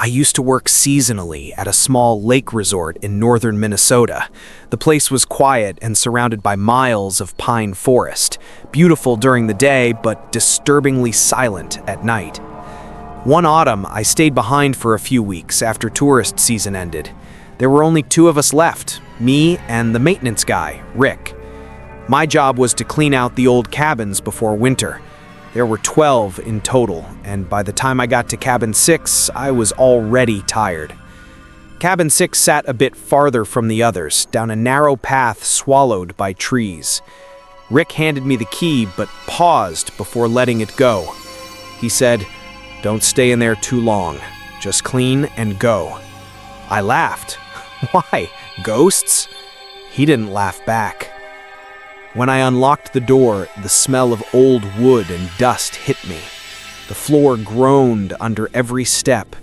I used to work seasonally at a small lake resort in northern Minnesota. The place was quiet and surrounded by miles of pine forest, beautiful during the day but disturbingly silent at night. One autumn, I stayed behind for a few weeks after tourist season ended. There were only two of us left, me and the maintenance guy, Rick. My job was to clean out the old cabins before winter. There were 12 in total, and by the time I got to cabin 6, I was already tired. Cabin 6 sat a bit farther from the others, down a narrow path swallowed by trees. Rick handed me the key, but paused before letting it go. He said, "Don't stay in there too long. Just clean and go." I laughed. "Why? Ghosts?" He didn't laugh back. When I unlocked the door, the smell of old wood and dust hit me. The floor groaned under every step.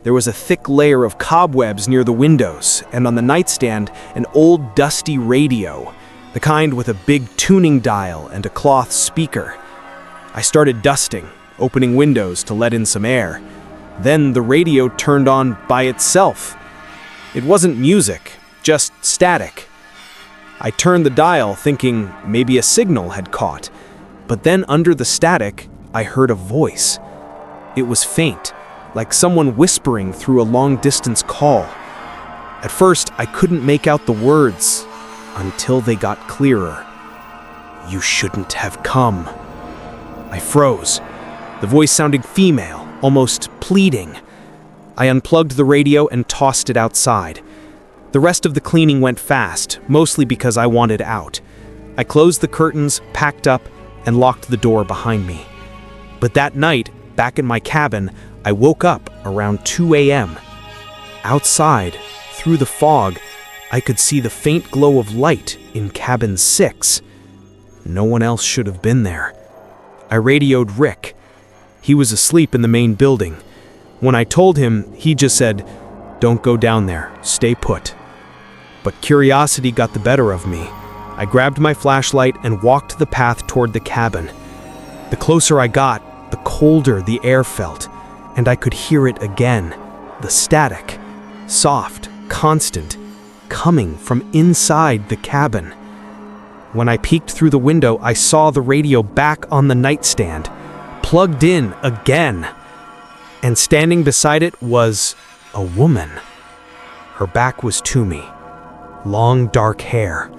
There was a thick layer of cobwebs near the windows, and on the nightstand, an old dusty radio, the kind with a big tuning dial and a cloth speaker. I started dusting, opening windows to let in some air. Then the radio turned on by itself. It wasn't music, just static. I turned the dial thinking maybe a signal had caught, but then under the static, I heard a voice. It was faint, like someone whispering through a long-distance call. At first, I couldn't make out the words until they got clearer. "You shouldn't have come." I froze. The voice sounded female, almost pleading. I unplugged the radio and tossed it outside. The rest of the cleaning went fast, mostly because I wanted out. I closed the curtains, packed up, and locked the door behind me. But that night, back in my cabin, I woke up around 2 a.m. Outside, through the fog, I could see the faint glow of light in cabin 6. No one else should have been there. I radioed Rick. He was asleep in the main building. When I told him, he just said, "Don't go down there, stay put." But curiosity got the better of me. I grabbed my flashlight and walked the path toward the cabin. The closer I got, the colder the air felt, and I could hear it again, the static, soft, constant, coming from inside the cabin. When I peeked through the window, I saw the radio back on the nightstand, plugged in again. And standing beside it was a woman. Her back was to me. Long dark hair.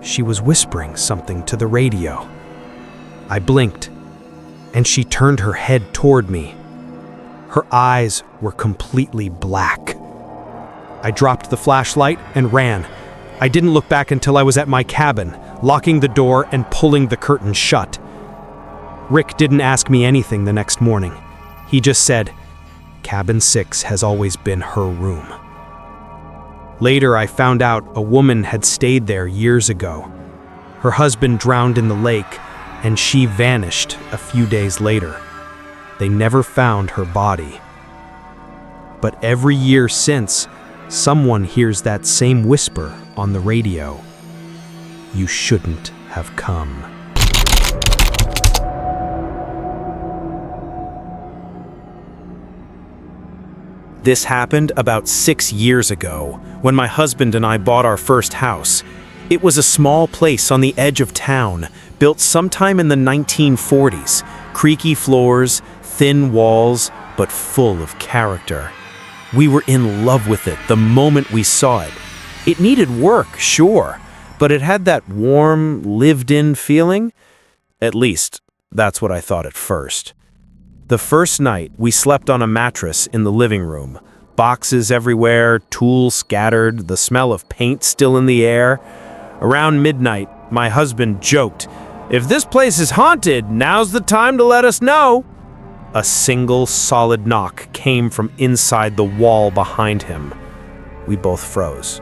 She was whispering something to the radio. I blinked, and she turned her head toward me. Her eyes were completely black. I dropped the flashlight and ran. I didn't look back until I was at my cabin, locking the door and pulling the curtain shut. Rick didn't ask me anything the next morning. He just said, "Cabin 6 has always been her room." Later, I found out a woman had stayed there years ago. Her husband drowned in the lake, and she vanished a few days later. They never found her body. But every year since, someone hears that same whisper on the radio. "You shouldn't have come." This happened about 6 years ago, when my husband and I bought our first house. It was a small place on the edge of town, built sometime in the 1940s. Creaky floors, thin walls, but full of character. We were in love with it the moment we saw it. It needed work, sure, but it had that warm, lived-in feeling. At least, that's what I thought at first. The first night, we slept on a mattress in the living room. Boxes everywhere, tools scattered, the smell of paint still in the air. Around midnight, my husband joked, "If this place is haunted, now's the time to let us know." A single solid knock came from inside the wall behind him. We both froze.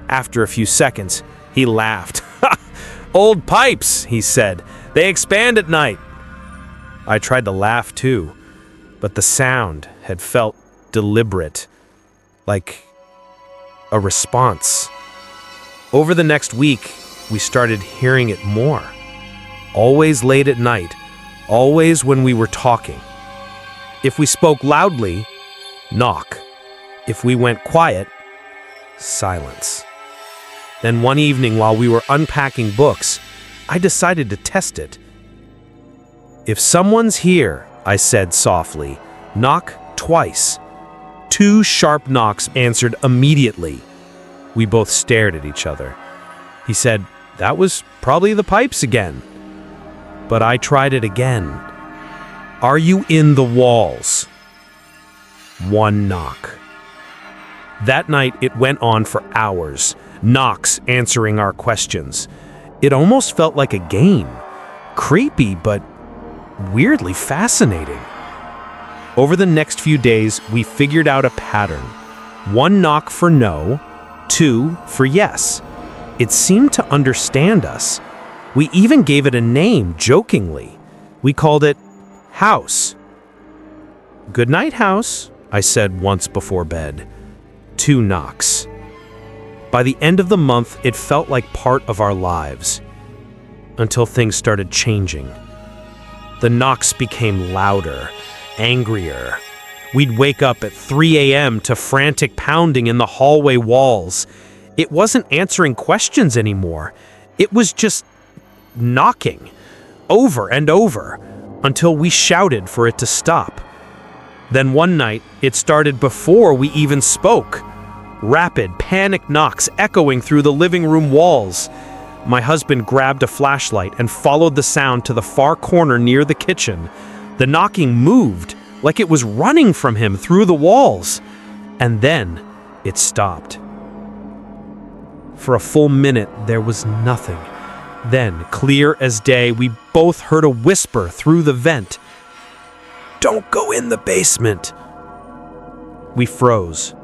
After a few seconds, he laughed. "Old pipes," he said. "They expand at night." I tried to laugh too, but the sound had felt deliberate, like a response. Over the next week, we started hearing it more. Always late at night, always when we were talking. If we spoke loudly, Knock. If we went quiet, silence. Then one evening while we were unpacking books, I decided to test it. "If someone's here," I said softly, "knock twice." 2 sharp knocks answered immediately. We both stared at each other. He said, "That was probably the pipes again." But I tried it again. "Are you in the walls?" 1 knock. That night it went on for hours, knocks answering our questions. It almost felt like a game. Creepy, but weirdly fascinating. Over the next few days, we figured out a pattern. 1 knock for no, 2 for yes. It seemed to understand us. We even gave it a name, jokingly. We called it House. "Good night, House," I said once before bed. 2 knocks. By the end of the month, it felt like part of our lives. Until things started changing. The knocks became louder, angrier. We'd wake up at 3 a.m. to frantic pounding in the hallway walls. It wasn't answering questions anymore. It was just knocking, over and over, until we shouted for it to stop. Then one night, it started before we even spoke. Rapid, panicked knocks echoing through the living room walls. My husband grabbed a flashlight and followed the sound to the far corner near the kitchen. The knocking moved, like it was running from him through the walls. And then it stopped. For a full minute, there was nothing. Then, clear as day, we both heard a whisper through the vent. "Don't go in the basement." We froze.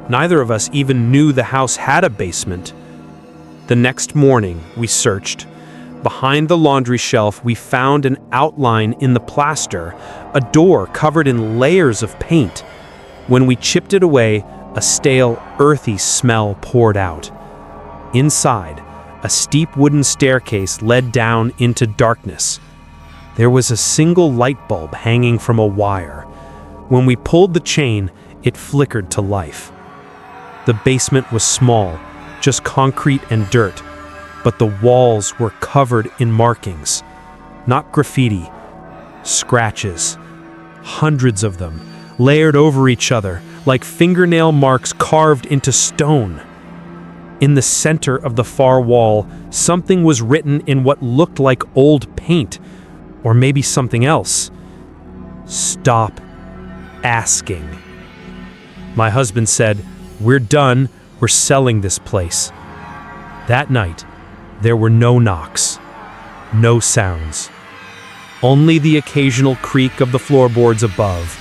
Neither of us even knew the house had a basement. The next morning, we searched. Behind the laundry shelf, we found an outline in the plaster, a door covered in layers of paint. When we chipped it away, a stale, earthy smell poured out. Inside, a steep wooden staircase led down into darkness. There was a single light bulb hanging from a wire. When we pulled the chain, it flickered to life. The basement was small, just concrete and dirt, but the walls were covered in markings. Not graffiti, scratches. Hundreds of them, layered over each other, like fingernail marks carved into stone. In the center of the far wall, something was written in what looked like old paint, or maybe something else. "Stop asking." My husband said, "We're done. We're selling this place." That night, there were no knocks, no sounds. Only the occasional creak of the floorboards above,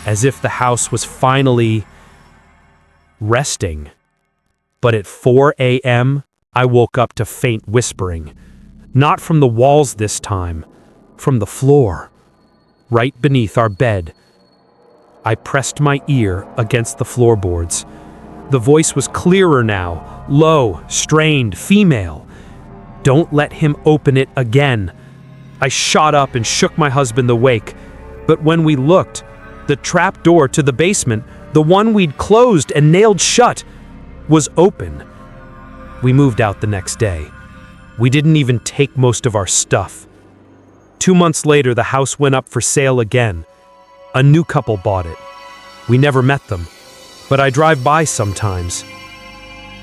as if the house was finally resting. But at 4 a.m., I woke up to faint whispering. Not from the walls this time, from the floor, right beneath our bed. I pressed my ear against the floorboards. The voice was clearer now, low, strained, female. "Don't let him open it again." I shot up and shook my husband awake. But when we looked, the trap door to the basement, the one we'd closed and nailed shut, was open. We moved out the next day. We didn't even take most of our stuff. 2 months later, the house went up for sale again. A new couple bought it. We never met them, but I drive by sometimes.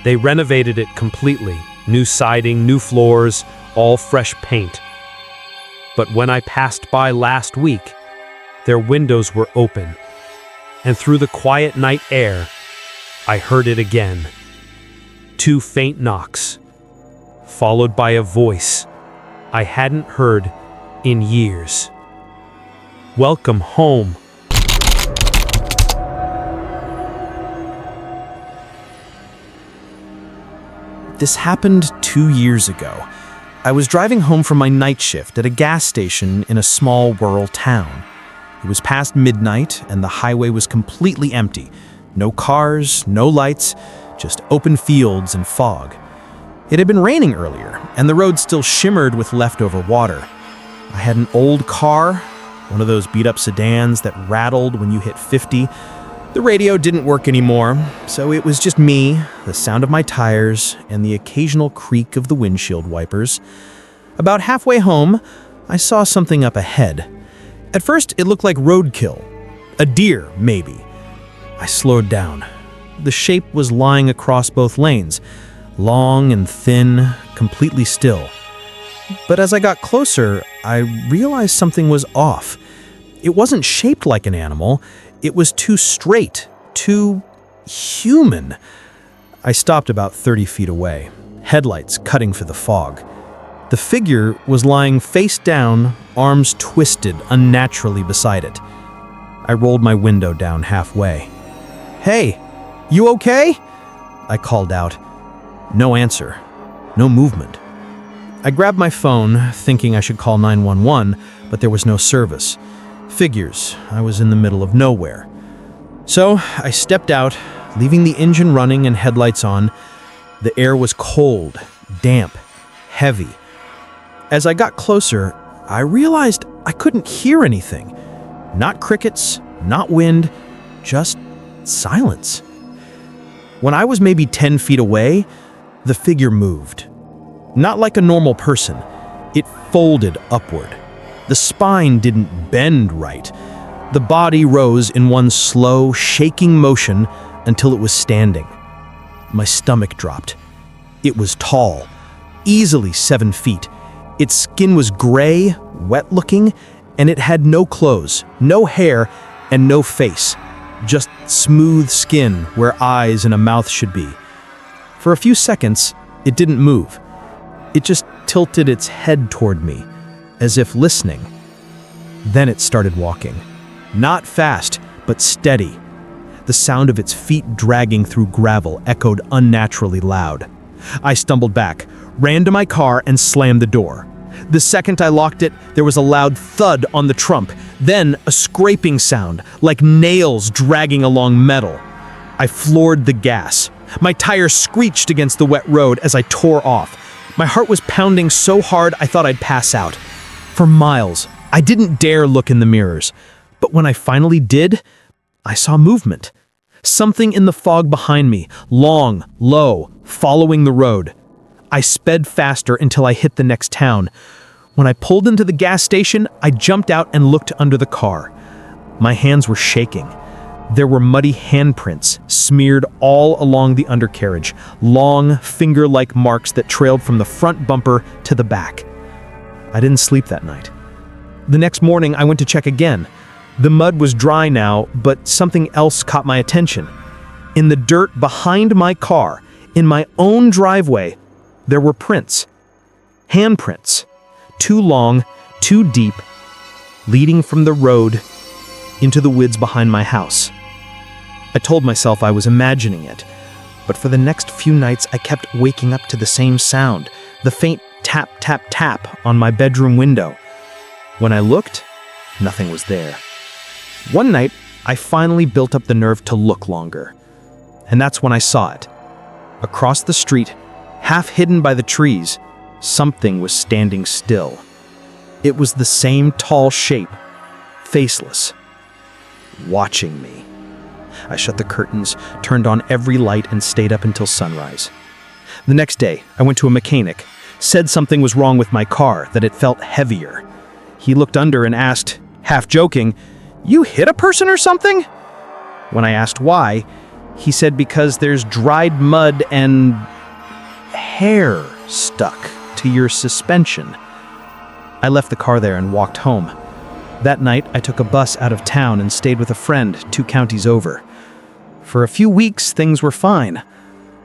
They renovated it completely. New siding, new floors, all fresh paint. But when I passed by last week, their windows were open, and through the quiet night air, I heard it again. 2 faint knocks, followed by a voice I hadn't heard in years. Welcome home. This happened 2 years ago. I was driving home from my night shift at a gas station in a small rural town. It was past midnight and the highway was completely empty. No cars, no lights, just open fields and fog. It had been raining earlier, and the road still shimmered with leftover water. I had an old car, one of those beat-up sedans that rattled when you hit 50. The radio didn't work anymore, so it was just me, the sound of my tires, and the occasional creak of the windshield wipers. About halfway home, I saw something up ahead. At first, it looked like roadkill. A deer, maybe. I slowed down. The shape was lying across both lanes, long and thin, completely still. But as I got closer, I realized something was off. It wasn't shaped like an animal. It was too straight, too human. I stopped about 30 feet away, headlights cutting for the fog. The figure was lying face down, arms twisted unnaturally beside it. I rolled my window down halfway. "Hey, you okay?" I called out. No answer. No movement. I grabbed my phone, thinking I should call 911, but there was no service. Figures, I was in the middle of nowhere. So I stepped out, leaving the engine running and headlights on. The air was cold, damp, heavy. As I got closer, I realized I couldn't hear anything. Not crickets, not wind, just silence. When I was maybe 10 feet away, the figure moved. Not like a normal person. It folded upward. The spine didn't bend right. The body rose in one slow, shaking motion until it was standing. My stomach dropped. It was tall, easily 7 feet. Its skin was gray, wet-looking, and it had no clothes, no hair, and no face. Just smooth skin where eyes and a mouth should be. For a few seconds, it didn't move. It just tilted its head toward me, as if listening. Then it started walking. Not fast, but steady. The sound of its feet dragging through gravel echoed unnaturally loud. I stumbled back, ran to my car, and slammed the door. The second I locked it, there was a loud thud on the trunk, then a scraping sound, like nails dragging along metal. I floored the gas. My tires screeched against the wet road as I tore off. My heart was pounding so hard I thought I'd pass out. For miles, I didn't dare look in the mirrors. But when I finally did, I saw movement. Something in the fog behind me, long, low, following the road. I sped faster until I hit the next town. When I pulled into the gas station, I jumped out and looked under the car. My hands were shaking. There were muddy handprints smeared all along the undercarriage, long, finger-like marks that trailed from the front bumper to the back. I didn't sleep that night. The next morning, I went to check again. The mud was dry now, but something else caught my attention. In the dirt behind my car, in my own driveway, there were prints. Handprints. Too long, too deep, leading from the road into the woods behind my house. I told myself I was imagining it, but for the next few nights I kept waking up to the same sound, the faint tap, tap, tap on my bedroom window. When I looked, nothing was there. One night, I finally built up the nerve to look longer, and that's when I saw it. Across the street, half hidden by the trees, something was standing still. It was the same tall shape, faceless, watching me. I shut the curtains, turned on every light, and stayed up until sunrise. The next day, I went to a mechanic, said something was wrong with my car, that it felt heavier. He looked under and asked, half joking, "You hit a person or something?" When I asked why, he said because there's dried mud and hair stuck to your suspension. I left the car there and walked home. That night, I took a bus out of town and stayed with a friend 2 counties over. For a few weeks, things were fine.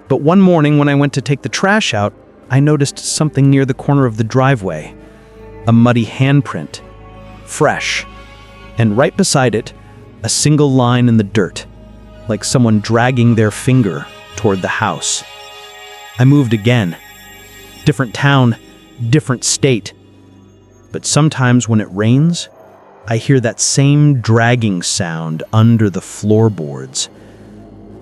But one morning when I went to take the trash out, I noticed something near the corner of the driveway. A muddy handprint. Fresh. And right beside it, a single line in the dirt, like someone dragging their finger toward the house. I moved again. Different town, different state. But sometimes when it rains, I hear that same dragging sound under the floorboards,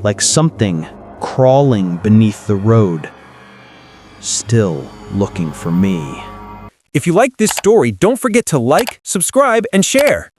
like something crawling beneath the road, still looking for me. If you like this story, don't forget to like, subscribe, and share.